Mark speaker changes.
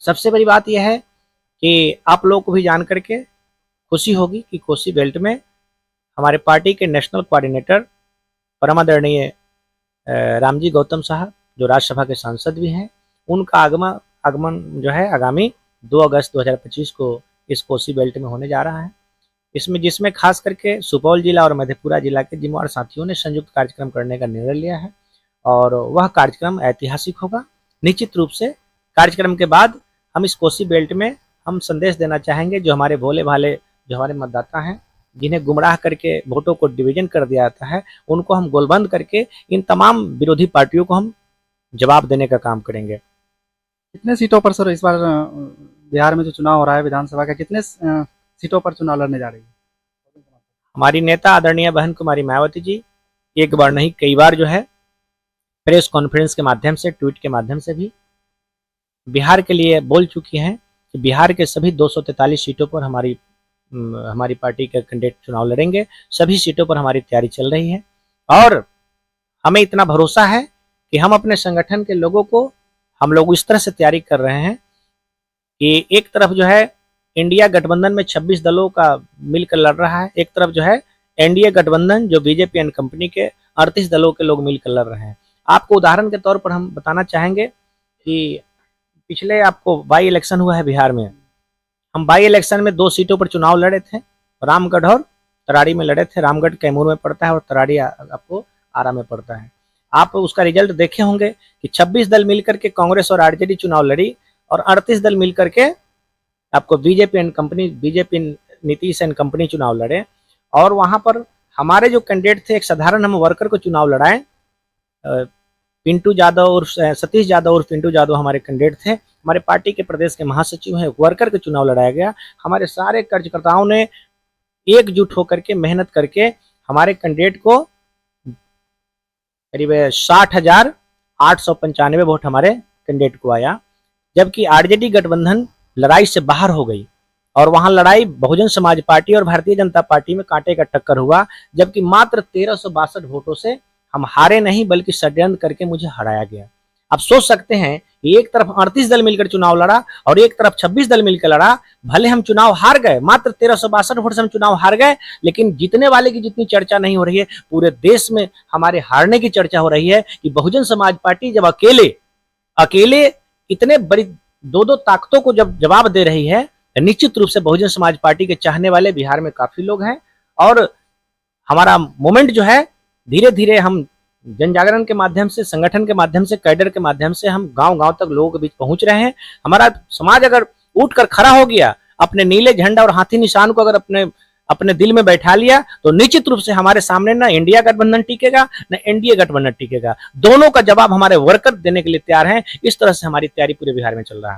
Speaker 1: सबसे बड़ी बात यह है कि आप लोगों को भी जान करके खुशी होगी कि कोसी बेल्ट में हमारे पार्टी के नेशनल कोऑर्डिनेटर परम आदरणीय रामजी गौतम साहब, जो राज्यसभा के सांसद भी हैं, उनका आगमन जो है आगामी 2 अगस्त 2025 को इस कोसी बेल्ट में होने जा रहा है। जिसमें खास करके सुपौल जिला और मधेपुरा जिला के जिम्मेवार साथियों ने संयुक्त कार्यक्रम करने का निर्णय लिया है और वह कार्यक्रम ऐतिहासिक होगा। निश्चित रूप से कार्यक्रम के बाद हम इस कोसी बेल्ट में हम संदेश देना चाहेंगे, जो हमारे भोले भाले जो हमारे मतदाता हैं, जिन्हें गुमराह करके वोटों को डिवीजन कर दिया जाता है, उनको हम गोलबंद करके इन तमाम विरोधी पार्टियों को हम जवाब देने का काम करेंगे।
Speaker 2: कितने सीटों पर सर इस बार बिहार में जो चुनाव हो रहा है विधानसभा का, कितने सीटों पर चुनाव लड़ने जा रही है?
Speaker 1: हमारी नेता आदरणीय बहन कुमारी मायावती जी एक बार नहीं कई बार जो है प्रेस कॉन्फ्रेंस के माध्यम से, ट्वीट के माध्यम से भी बिहार के लिए बोल चुकी हैं कि बिहार के सभी 243 सीटों पर हमारी पार्टी के कैंडिडेट चुनाव लड़ेंगे। सभी सीटों पर हमारी तैयारी चल रही है और हमें इतना भरोसा है कि हम अपने संगठन के लोगों को हम लोग इस तरह से तैयारी कर रहे हैं कि एक तरफ जो है इंडिया गठबंधन में 26 दलों का मिलकर लड़ रहा है, एक तरफ जो है एनडीए गठबंधन जो बीजेपी एंड कंपनी के 38 दलों के लोग मिलकर लड़ रहे हैं। आपको उदाहरण के तौर पर हम बताना चाहेंगे कि पिछले आपको बाई इलेक्शन हुआ है बिहार में, हम बाई इलेक्शन में 2 सीटों पर चुनाव लड़े थे, रामगढ़ और तराड़ी में लड़े थे। रामगढ़ कैमूर में पड़ता है और तराड़ी आपको आरा में पड़ता है। आप उसका रिजल्ट देखे होंगे कि 26 दल मिलकर के कांग्रेस और आरजेडी चुनाव लड़ी और 38 दल मिलकर के आपको बीजेपी नीतीश एंड कंपनी चुनाव लड़े और वहां पर हमारे जो कैंडिडेट थे, एक साधारण हम वर्कर को चुनाव लड़ाए। पिंटू यादव और सतीश यादव और पिंटू यादव हमारे कैंडिडेट थे। हमारे पार्टी के प्रदेश के महासचिव हैं, वर्कर के चुनाव लड़ाया गया। हमारे सारे कार्यकर्ताओं ने एकजुट होकर के मेहनत करके हमारे कैंडिडेट को करीब 60,895 वोट हमारे कैंडिडेट को आया, जबकि आरजेडी गठबंधन लड़ाई से बाहर हो गई और वहां लड़ाई बहुजन समाज पार्टी और भारतीय जनता पार्टी में कांटे का टक्कर हुआ, जबकि मात्र 1362 वोटों से हम हारे नहीं बल्कि षड्यंत्र करके मुझे हराया गया। आप सोच सकते हैं कि एक तरफ 38 दल मिलकर चुनाव लड़ा और एक तरफ 26 दल मिलकर लड़ा। भले हम चुनाव हार गए, मात्र 1362 वोट से हम चुनाव हार गए, लेकिन जीतने वाले की जितनी चर्चा नहीं हो रही है, पूरे देश में हमारे हारने की चर्चा हो रही है कि बहुजन समाज पार्टी जब अकेले इतने बड़ी 2 ताकतों को जब जवाब दे रही है, निश्चित रूप से बहुजन समाज पार्टी के चाहने वाले बिहार में काफी लोग हैं और हमारा मूवमेंट जो है धीरे धीरे हम जन जागरण के माध्यम से, संगठन के माध्यम से, कैडर के माध्यम से हम गांव-गांव तक लोगों के बीच पहुंच रहे हैं। हमारा समाज अगर उठकर खड़ा हो गया, अपने नीले झंडा और हाथी निशान को अगर अपने दिल में बैठा लिया, तो निश्चित रूप से हमारे सामने ना इंडिया गठबंधन टिकेगा ना एनडीए गठबंधन टिकेगा। दोनों का जवाब हमारे वर्कर देने के लिए तैयार हैं। इस तरह से हमारी तैयारी पूरे बिहार में चल रहा है।